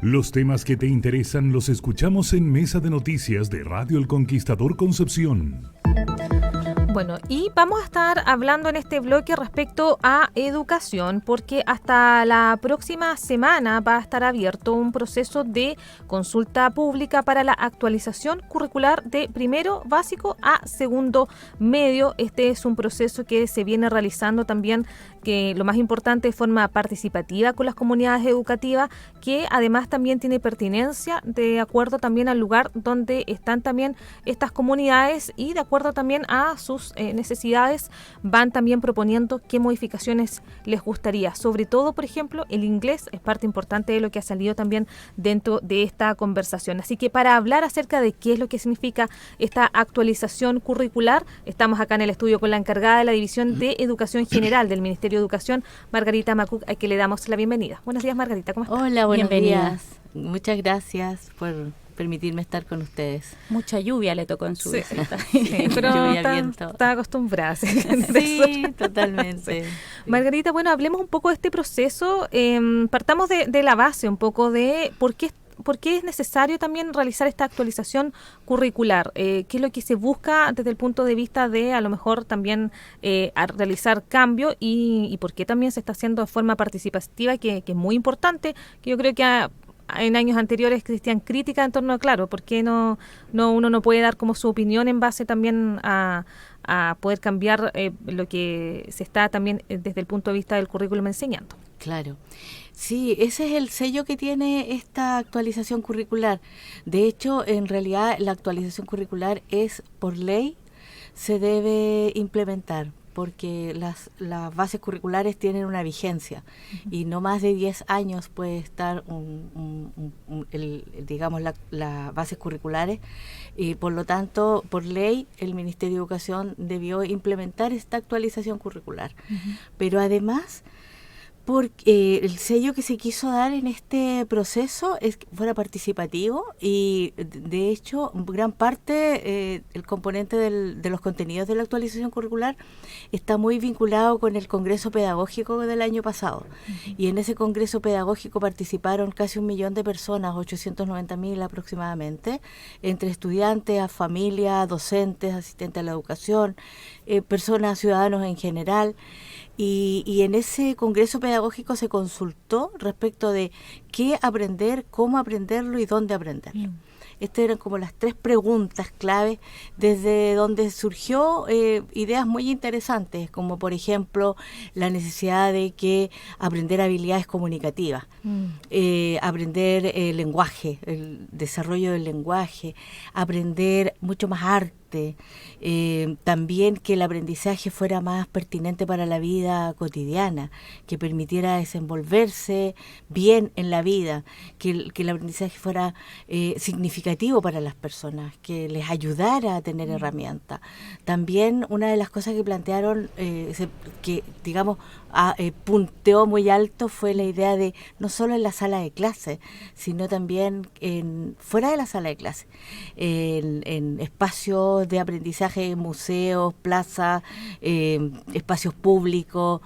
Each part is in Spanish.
Los temas que te interesan los escuchamos en Mesa de Noticias de Radio El Conquistador Concepción. Bueno, y vamos a estar hablando en este bloque respecto a educación, porque hasta la próxima semana va a estar abierto un proceso de consulta pública para la actualización curricular de primero básico a segundo medio. Este es un proceso que se viene realizando también, que lo más importante, de forma participativa con las comunidades educativas, que además también tiene pertinencia de acuerdo también al lugar donde están también estas comunidades y de acuerdo también a sus necesidades, van también proponiendo qué modificaciones les gustaría. Sobre todo, por ejemplo, el inglés es parte importante de lo que ha salido también dentro de esta conversación. Así que para hablar acerca de qué es lo que significa esta actualización curricular, estamos acá en el estudio con la encargada de la División de Educación General del Ministerio de Educación, Margarita Macuc, a quien le damos la bienvenida. Buenos días, Margarita, ¿cómo estás? Hola, buenos días. Muchas gracias por permitirme estar con ustedes. Mucha lluvia le tocó en su visita. Sí, pero está acostumbrada. Sí, totalmente. Sí. Margarita, bueno, hablemos un poco de este proceso. Partamos de la base un poco de por qué es necesario también realizar esta actualización curricular. ¿Qué es lo que se busca desde el punto de vista de a lo mejor también a realizar cambio y por qué también se está haciendo de forma participativa, que es muy importante, que yo creo que en años anteriores existían críticas en torno a, claro, por qué uno no puede dar como su opinión en base también a poder cambiar lo que se está también desde el punto de vista del currículum enseñando. Claro. Sí, ese es el sello que tiene esta actualización curricular. De hecho, en realidad la actualización curricular es por ley, se debe implementar, porque las bases curriculares tienen una vigencia y no más de 10 años puede estar las bases curriculares, y por lo tanto, por ley, el Ministerio de Educación debió implementar esta actualización curricular. Pero además, porque el sello que se quiso dar en este proceso es que fuera participativo y de hecho gran parte el componente de los contenidos de la actualización curricular está muy vinculado con el Congreso Pedagógico del año pasado. Y en ese Congreso Pedagógico participaron casi 1 millón de personas, 890.000 aproximadamente, entre estudiantes, familias, docentes, asistentes a la educación, personas, ciudadanos en general. Y en ese congreso pedagógico se consultó respecto de qué aprender, cómo aprenderlo y dónde aprenderlo. Estas eran como las 3 preguntas claves desde donde surgió ideas muy interesantes, como por ejemplo la necesidad de que aprender habilidades comunicativas, aprender el lenguaje, el desarrollo del lenguaje, aprender mucho más arte. También que el aprendizaje fuera más pertinente para la vida cotidiana, que permitiera desenvolverse bien en la vida, que el aprendizaje fuera significativo para las personas, que les ayudara a tener herramientas. También una de las cosas que plantearon, que digamos punteó muy alto, fue la idea de no solo en la sala de clase, sino también fuera de la sala de clase, en espacios de aprendizaje, museos, plazas, espacios públicos,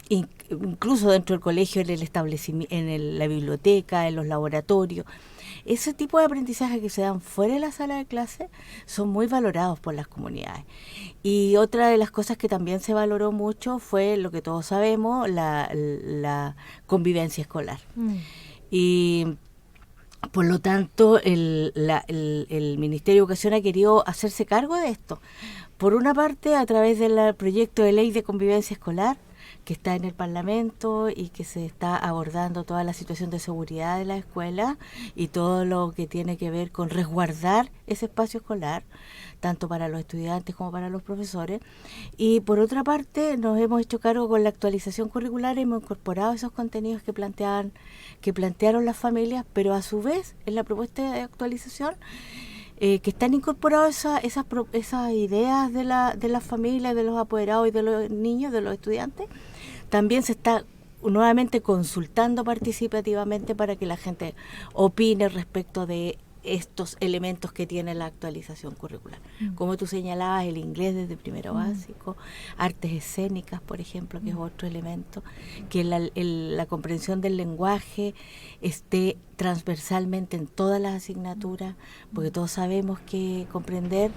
incluso dentro del colegio, en el establecimiento, la biblioteca, en los laboratorios. Ese tipo de aprendizaje que se dan fuera de la sala de clase son muy valorados por las comunidades. Y otra de las cosas que también se valoró mucho fue lo que todos sabemos, la convivencia escolar. Y por lo tanto, el Ministerio de Educación ha querido hacerse cargo de esto. Por una parte, a través del proyecto de ley de convivencia escolar, que está en el Parlamento y que se está abordando toda la situación de seguridad de la escuela y todo lo que tiene que ver con resguardar ese espacio escolar, tanto para los estudiantes como para los profesores. Y por otra parte, nos hemos hecho cargo con la actualización curricular, hemos incorporado esos contenidos que plantearon las familias, pero a su vez, en la propuesta de actualización, que están incorporadas esas ideas de las familias, de los apoderados y de los niños, de los estudiantes. También se está nuevamente consultando participativamente para que la gente opine respecto de estos elementos que tiene la actualización curricular. Como tú señalabas, el inglés desde primero básico, artes escénicas, por ejemplo, que es otro elemento, que la comprensión del lenguaje esté transversalmente en todas las asignaturas, porque todos sabemos que comprender,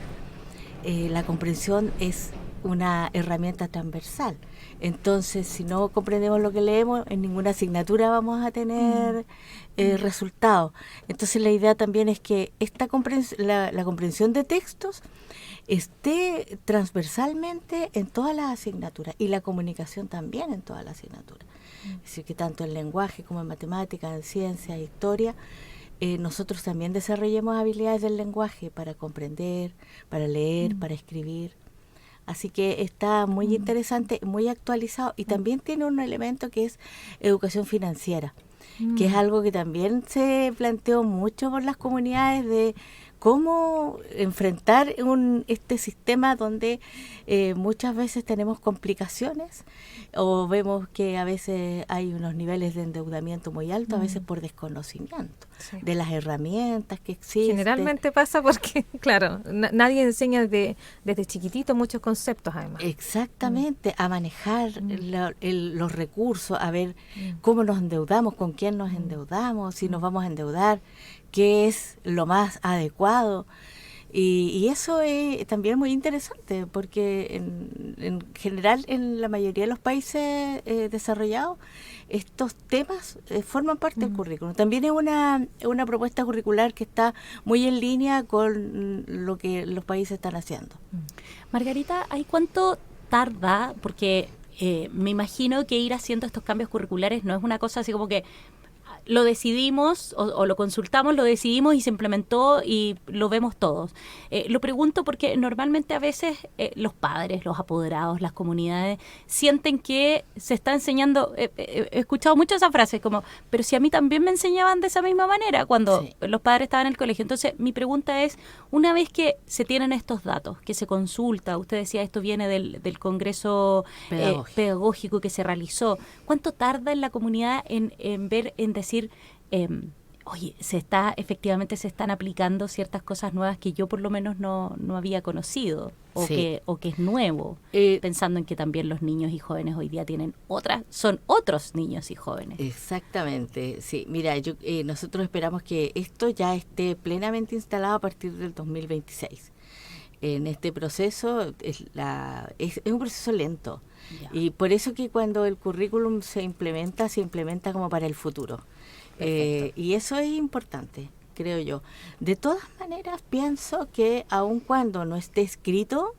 la comprensión es una herramienta transversal. Entonces, si no comprendemos lo que leemos, en ninguna asignatura vamos a tener resultados. Entonces, la idea también es que esta la comprensión de textos esté transversalmente en todas las asignaturas y la comunicación también en todas las asignaturas. Es decir, que tanto en lenguaje como en matemáticas, en ciencias, historia, nosotros también desarrollemos habilidades del lenguaje para comprender, para leer, para escribir. Así que está muy interesante, muy actualizado, y también tiene un elemento que es educación financiera, que es algo que también se planteó mucho por las comunidades de cómo enfrentar este sistema donde muchas veces tenemos complicaciones o vemos que a veces hay unos niveles de endeudamiento muy altos, a veces por desconocimiento de las herramientas que existen. Generalmente pasa porque, claro, nadie enseña desde chiquitito muchos conceptos, además. Exactamente, a manejar los recursos, a ver cómo nos endeudamos, con quién nos endeudamos, si nos vamos a endeudar, qué es lo más adecuado. Y eso es también muy interesante, porque en general en la mayoría de los países desarrollados estos temas forman parte del currículum. También es una propuesta curricular que está muy en línea con lo que los países están haciendo. Margarita, ¿hay cuánto tarda? Porque me imagino que ir haciendo estos cambios curriculares no es una cosa así como que lo decidimos o lo consultamos, lo decidimos y se implementó y lo vemos todos. Lo pregunto porque normalmente a veces los padres, los apoderados, las comunidades sienten que se está enseñando. He escuchado mucho esa frase como, pero si a mí también me enseñaban de esa misma manera cuando los padres estaban en el colegio. Entonces mi pregunta es, una vez que se tienen estos datos, que se consulta, usted decía esto viene del Congreso pedagógico que se realizó, ¿cuánto tarda en la comunidad en ver, en decir, oye, efectivamente se están aplicando ciertas cosas nuevas que yo por lo menos no había conocido o que es nuevo, pensando en que también los niños y jóvenes hoy día son otros niños y jóvenes? Exactamente, sí. Mira, nosotros esperamos que esto ya esté plenamente instalado a partir del 2026. En este proceso es un proceso lento. Y por eso que cuando el currículum se implementa como para el futuro. Y eso es importante, creo yo. De todas maneras, pienso que aun cuando no esté escrito,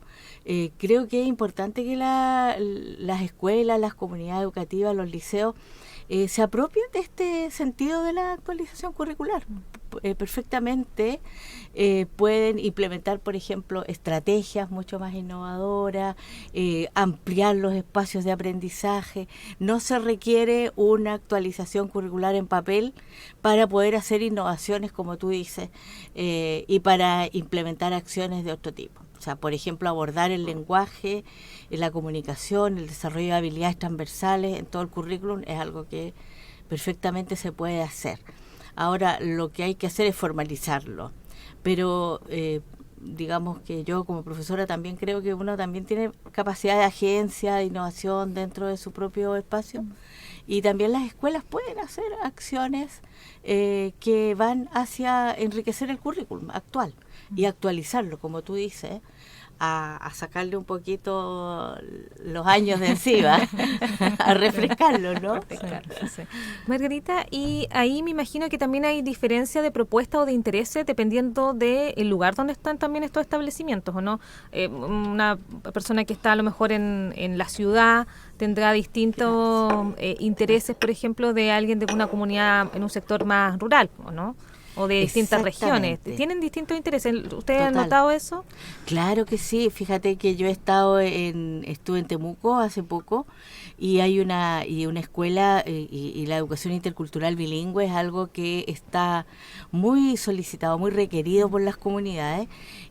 creo que es importante que las escuelas, las comunidades educativas, los liceos, se apropien de este sentido de la actualización curricular. Perfectamente pueden implementar, por ejemplo, estrategias mucho más innovadoras, ampliar los espacios de aprendizaje. No se requiere una actualización curricular en papel para poder hacer innovaciones, como tú dices, y para implementar acciones de otro tipo. O sea, por ejemplo, abordar el lenguaje, la comunicación, el desarrollo de habilidades transversales en todo el currículum es algo que perfectamente se puede hacer. Ahora, lo que hay que hacer es formalizarlo. Pero digamos que yo como profesora también creo que uno también tiene capacidad de agencia, de innovación dentro de su propio espacio. Y también las escuelas pueden hacer acciones que van hacia enriquecer el currículum actual y actualizarlo, como tú dices, a sacarle un poquito los años de encima, a refrescarlo, ¿no? Sí. Margarita, y ahí me imagino que también hay diferencia de propuesta o de intereses dependiendo del lugar donde están también estos establecimientos, ¿o no? Una persona que está a lo mejor en la ciudad tendrá distintos intereses, por ejemplo, de alguien de una comunidad en un sector más rural, ¿o no? O de distintas regiones. ¿Tienen distintos intereses? ¿Ustedes han notado eso? Claro que sí. Fíjate que yo estuve en Temuco hace poco y hay una escuela y la educación intercultural bilingüe es algo que está muy solicitado, muy requerido por las comunidades.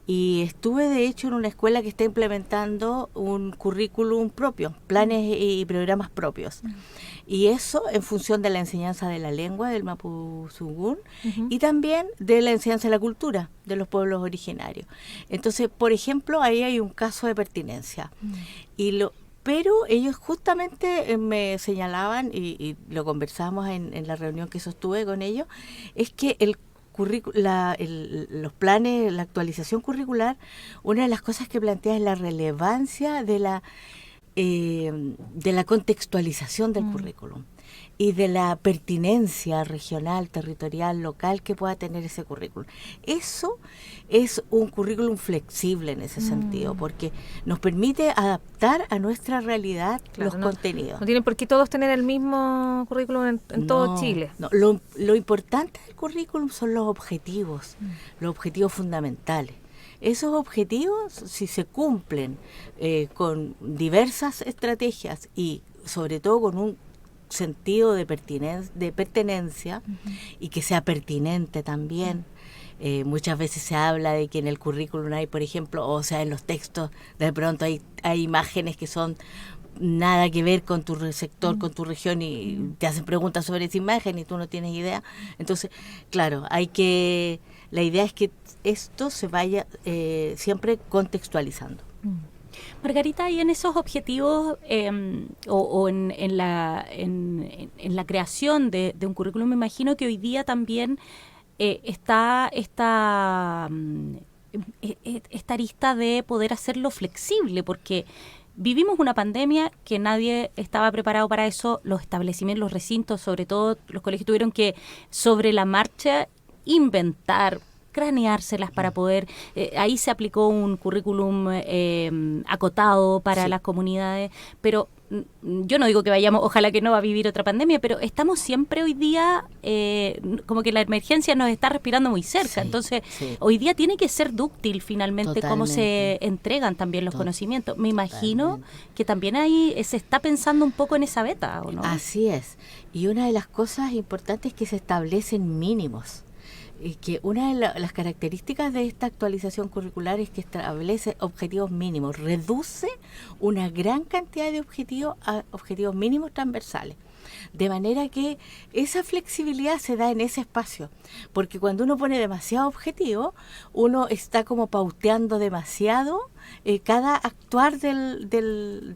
Y estuve de hecho en una escuela que está implementando un currículum propio, planes y programas propios. Y eso en función de la enseñanza de la lengua del mapuzungún y también de la enseñanza de la cultura de los pueblos originarios. Entonces, por ejemplo, ahí hay un caso de pertinencia. Pero ellos justamente me señalaban, y lo conversamos en la reunión que sostuve con ellos, es que los planes, la actualización curricular, una de las cosas que plantea es la relevancia de la contextualización del currículum y de la pertinencia regional, territorial, local que pueda tener ese currículum. Eso es un currículum flexible en ese sentido, porque nos permite adaptar a nuestra realidad los contenidos. No tienen por qué todos tener el mismo currículum en todo Chile. No. Lo importante del currículum son los objetivos fundamentales. Esos objetivos, si se cumplen con diversas estrategias y sobre todo con un sentido de pertenencia y que sea pertinente también. Muchas veces se habla de que en el currículum hay, por ejemplo, o sea, en los textos de pronto hay imágenes que son nada que ver con tu sector, con tu región, y te hacen preguntas sobre esa imagen y tú no tienes idea. Entonces, claro, la idea es que esto se vaya siempre contextualizando. Margarita, y en esos objetivos o en la creación de un currículum, me imagino que hoy día también está esta arista de poder hacerlo flexible, porque vivimos una pandemia que nadie estaba preparado para eso. Los establecimientos, los recintos, sobre todo los colegios, tuvieron que sobre la marcha inventar, craneárselas para poder, ahí se aplicó un currículum acotado para las comunidades, pero yo no digo que vayamos, ojalá que no va a vivir otra pandemia, pero estamos siempre hoy día, como que la emergencia nos está respirando muy cerca, entonces hoy día tiene que ser dúctil finalmente cómo se entregan también los conocimientos. Me imagino que también ahí se está pensando un poco en esa beta, ¿o no? Así es, y una de las cosas importantes es que se establecen mínimos. Y que una de las características de esta actualización curricular es que establece objetivos mínimos, reduce una gran cantidad de objetivos a objetivos mínimos transversales. De manera que esa flexibilidad se da en ese espacio, porque cuando uno pone demasiado objetivo, uno está como pauteando demasiado cada actuar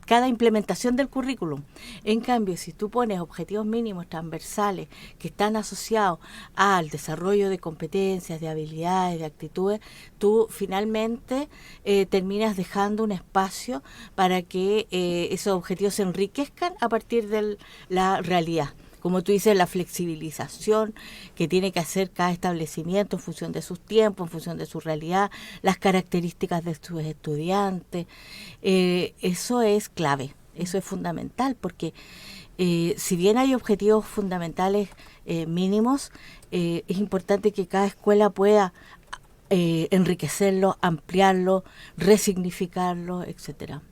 cada implementación del currículum. En cambio, si tú pones objetivos mínimos transversales que están asociados al desarrollo de competencias, de habilidades, de actitudes, tú finalmente terminas dejando un espacio para que esos objetivos se enriquezcan a partir de la realidad. Como tú dices, la flexibilización que tiene que hacer cada establecimiento en función de sus tiempos, en función de su realidad, las características de sus estudiantes, eso es clave, eso es fundamental, porque si bien hay objetivos fundamentales mínimos, es importante que cada escuela pueda enriquecerlo, ampliarlo, resignificarlo, etcétera.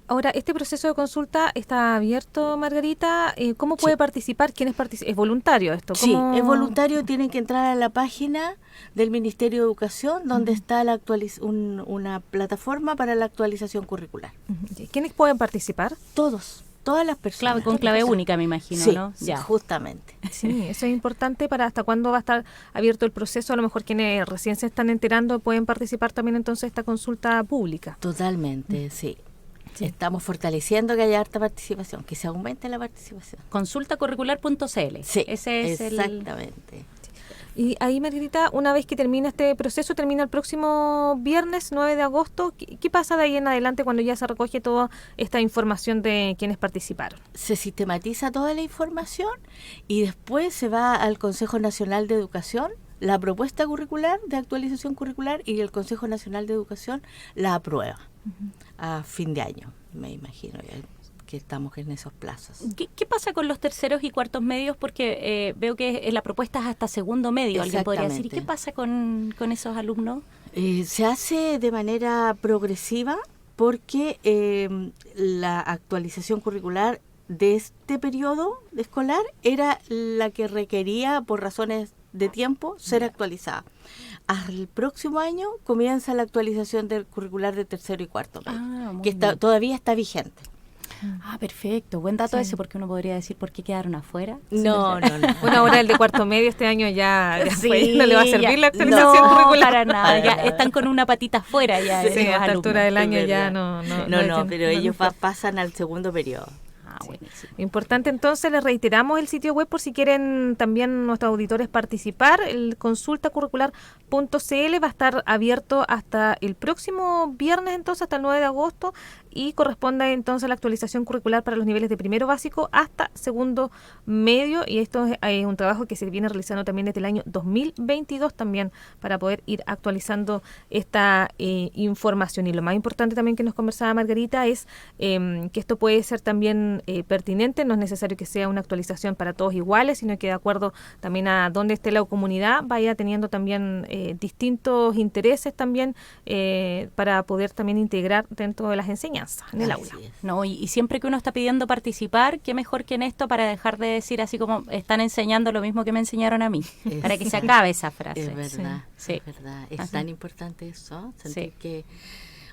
Ahora, este proceso de consulta está abierto, Margarita. ¿Cómo puede participar? ¿Quién es voluntario esto? Sí, es voluntario. Tienen que entrar a la página del Ministerio de Educación, donde está una plataforma para la actualización curricular. ¿Quiénes pueden participar? Todas las personas. Con clave única, me imagino, sí, ¿no? Sí, justamente. Sí, eso es importante para hasta cuándo va a estar abierto el proceso. A lo mejor quienes recién se están enterando pueden participar también entonces de esta consulta pública. Totalmente, sí. Estamos fortaleciendo que haya harta participación, que se aumente la participación. Consultacurricular.cl. Sí, ese es exactamente. Y ahí, Margarita, una vez que termina este proceso, termina el próximo viernes 9 de agosto, ¿qué pasa de ahí en adelante cuando ya se recoge toda esta información de quienes participaron? Se sistematiza toda la información y después se va al Consejo Nacional de Educación, la propuesta curricular de actualización curricular, y el Consejo Nacional de Educación la aprueba a fin de año, me imagino que estamos en esos plazos. ¿Qué pasa con los terceros y cuartos medios? Porque veo que la propuesta es hasta segundo medio, alguien podría decir. ¿Y qué pasa con esos alumnos? Se hace de manera progresiva porque la actualización curricular de este periodo escolar era la que requería, por razones de tiempo, ser actualizada. Al próximo año comienza la actualización del curricular de tercero y cuarto medio, que todavía está vigente. Ah, perfecto. Buen dato Sí. ese, porque uno podría decir por qué quedaron afuera. No. Bueno, ahora el de cuarto medio este año ya Sí, fue, no le va a servir ya. la actualización No, curricular. para nada. Para Ya nada. están con una patita afuera ya. Sí, esos a esta alumnos. altura del año Es ya verdad. no. Pero ellos pasan al segundo periodo. Ah, buenísimo. Importante, entonces, les reiteramos el sitio web por si quieren también nuestros auditores participar. El consultacurricular.cl va a estar abierto hasta el próximo viernes, entonces, hasta el 9 de agosto, y corresponde entonces a la actualización curricular para los niveles de primero básico hasta segundo medio, y esto es un trabajo que se viene realizando también desde el año 2022 también para poder ir actualizando esta información. Y lo más importante también que nos conversaba Margarita es que esto puede ser también pertinente, no es necesario que sea una actualización para todos iguales, sino que de acuerdo también a dónde esté la comunidad vaya teniendo también distintos intereses también para poder también integrar dentro de las enseñanzas en el aula. Así es. No, y siempre que uno está pidiendo participar, qué mejor que en esto para dejar de decir así como están enseñando lo mismo que me enseñaron a mí, para que se acabe esa frase. Es verdad, Sí. es verdad. Es Ajá. tan importante eso, sentir Sí. que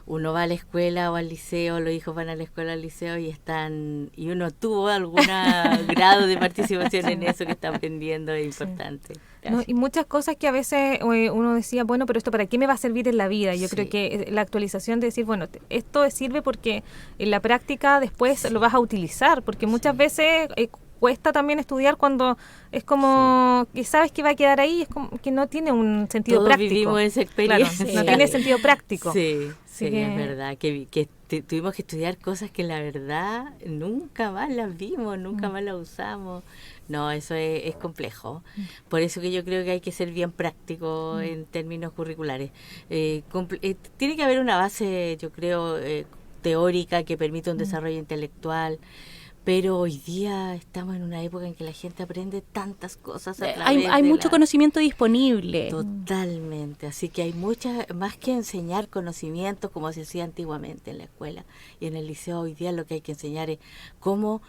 uno va a la escuela o al liceo, los hijos van a la escuela o al liceo y uno tuvo algún grado de participación en eso que está aprendiendo, es importante. ¿No? Y muchas cosas que a veces uno decía, bueno, pero esto ¿para qué me va a servir en la vida? Yo Sí. creo que la actualización de decir, bueno, esto sirve porque en la práctica después lo vas a utilizar, porque muchas veces cuesta también estudiar cuando es como que sabes que va a quedar ahí, es como que no tiene un sentido Todos práctico. vivimos esa Claro, experiencia. no tiene sentido práctico. Sí, Así sí, que- es verdad, que tuvimos que estudiar cosas que la verdad nunca más las vimos, nunca más las usamos. No, eso es complejo. Por eso que yo creo que hay que ser bien práctico en términos curriculares. Tiene que haber una base, yo creo, teórica que permita un desarrollo intelectual. Pero hoy día estamos en una época en que la gente aprende tantas cosas a través Hay de mucho conocimiento disponible. Totalmente, así que hay más que enseñar conocimientos como se hacía antiguamente en la escuela y en el liceo. Hoy día lo que hay que enseñar es cómo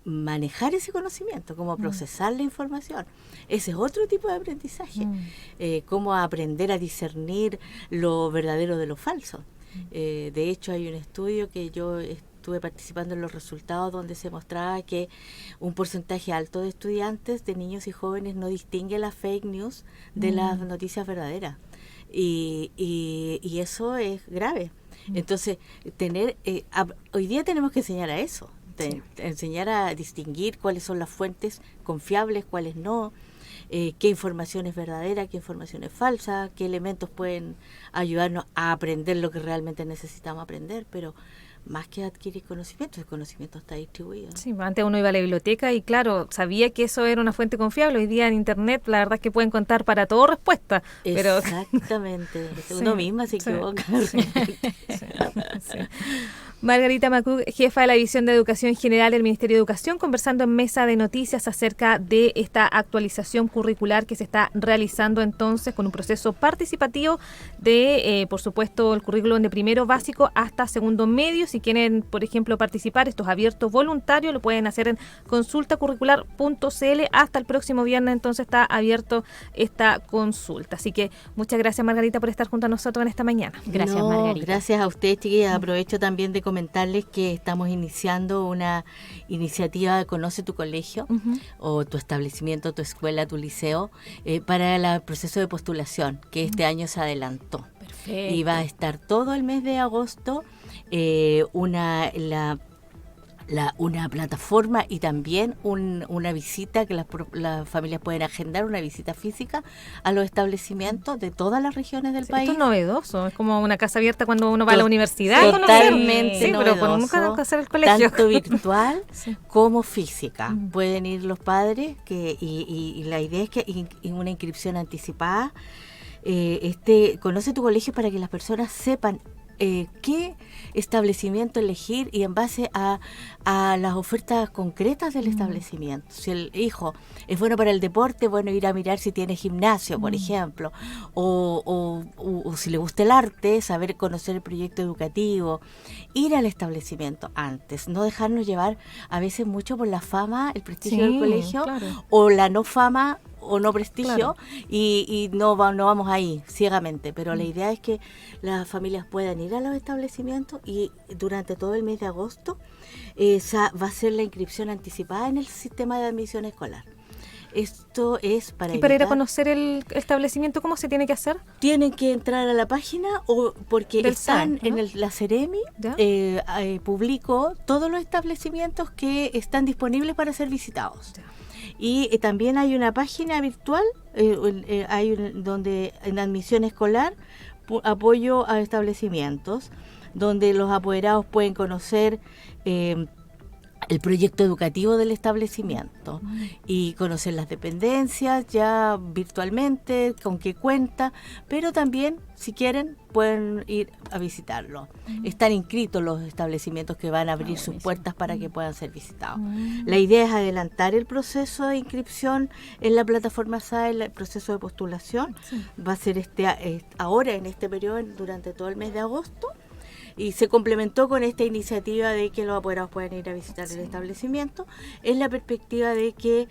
manejar ese conocimiento, cómo procesar la información. Ese es otro tipo de aprendizaje, cómo aprender a discernir lo verdadero de lo falso. De hecho, hay un estudio que yo estuve participando en los resultados donde se mostraba que un porcentaje alto de estudiantes, de niños y jóvenes, no distingue las fake news de las noticias verdaderas. Y eso es grave. Entonces, hoy día tenemos que enseñar a eso, enseñar a distinguir cuáles son las fuentes confiables, cuáles no, qué información es verdadera, qué información es falsa, qué elementos pueden ayudarnos a aprender lo que realmente necesitamos aprender, pero más que adquirir conocimiento, el conocimiento está distribuido. Sí, antes uno iba a la biblioteca y claro, sabía que eso era una fuente confiable. Hoy día en internet la verdad es que pueden contar para todo respuesta, pero Exactamente, Sí, uno misma se sí, equivoca. sí. Margarita Macug, jefa de la División de Educación General del Ministerio de Educación, conversando en Mesa de Noticias acerca de esta actualización curricular que se está realizando entonces con un proceso participativo de, por supuesto, el currículum de primero básico hasta segundo medio. Si quieren, por ejemplo, participar, esto es abierto voluntario, lo pueden hacer en consultacurricular.cl. Hasta el próximo viernes entonces está abierto esta consulta. Así que muchas gracias, Margarita, por estar junto a nosotros en esta mañana. Gracias, No, Margarita. Gracias a ustedes, chiquillas. Aprovecho también de comentarles que estamos iniciando una iniciativa de Conoce tu Colegio o tu establecimiento, tu escuela, tu liceo, para el proceso de postulación que este año se adelantó. Perfecto. Y va a estar todo el mes de agosto una plataforma y también una visita que las familias pueden agendar, una visita física a los establecimientos de todas las regiones del país. Esto es novedoso, es como una casa abierta cuando uno va a la universidad. a conocer. Totalmente Sí, pero novedoso, nunca conocer el colegio. tanto virtual Sí. como física. Pueden ir los padres y la idea es que una inscripción anticipada conoce tu colegio para que las personas sepan qué establecimiento elegir y en base a las ofertas concretas del establecimiento. Si el hijo es bueno para el deporte, bueno, ir a mirar si tiene gimnasio, por ejemplo, o si le gusta el arte, saber conocer el proyecto educativo, ir al establecimiento antes, no dejarnos llevar a veces mucho por la fama, el prestigio Sí, del colegio, claro. o la no fama o no prestigio, Claro. y no vamos ahí ciegamente, pero la idea es que las familias puedan ir a los establecimientos y durante todo el mes de agosto va a ser la inscripción anticipada en el sistema de admisión escolar. Esto es para Y para ir a evitar- conocer el establecimiento, ¿cómo se tiene que hacer? Tienen que entrar a la página porque Del están SAE, ¿no? en la Seremi, ¿Ya? publicó todos los establecimientos que están disponibles para ser visitados. Ya. Y también hay una página virtual donde en admisión escolar, apoyo a establecimientos, donde los apoderados pueden conocer el proyecto educativo del establecimiento y conocer las dependencias ya virtualmente, con qué cuenta, pero también, si quieren, pueden ir a visitarlo. Están inscritos los establecimientos que van a abrir sus buenísimo. puertas para que puedan ser visitados. La idea es adelantar el proceso de inscripción en la plataforma SAE, el proceso de postulación. Va a ser ahora, en este periodo, durante todo el mes de agosto. Y se complementó con esta iniciativa de que los apoderados puedan ir a visitar el establecimiento, en la perspectiva de que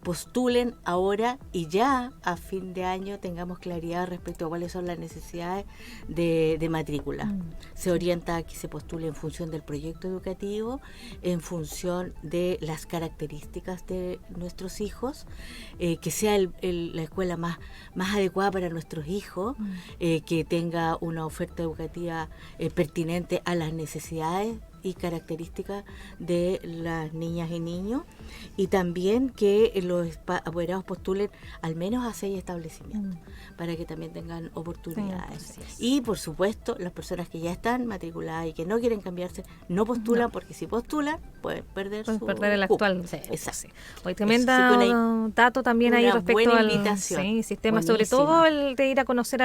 postulen ahora y ya a fin de año tengamos claridad respecto a cuáles son las necesidades de matrícula. Se orienta a que se postule en función del proyecto educativo, en función de las características de nuestros hijos, que sea la escuela más adecuada para nuestros hijos, que tenga una oferta educativa pertinente a las necesidades y características de las niñas y niños, y también que los apoderados postulen al menos a 6 establecimientos para que también tengan oportunidades. Y por supuesto, las personas que ya están matriculadas y que no quieren cambiarse no postulan, porque si postulan pueden perder el cupo. actual. Exacto. Sí. Hoy tremenda Así que una dato también ahí una respecto buena al invitación. sistema, sobre Buenísima. todo el de ir a conocer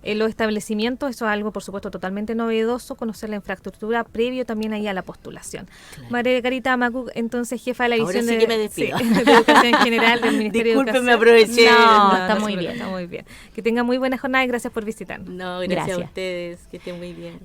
los establecimientos. Eso es algo, por supuesto, totalmente novedoso, conocer la infraestructura previo también ahí a la postulación. Claro. Margarita Macuc, entonces jefa de la Ahora edición sí que me despido. de Educación General del Ministerio de Disculpen, Educación. me aproveché. No, No, está no muy se bien. preocupe, está muy bien. Que tenga muy buena jornada y gracias por visitarnos. No, gracias a Gracias. ustedes, que estén muy bien.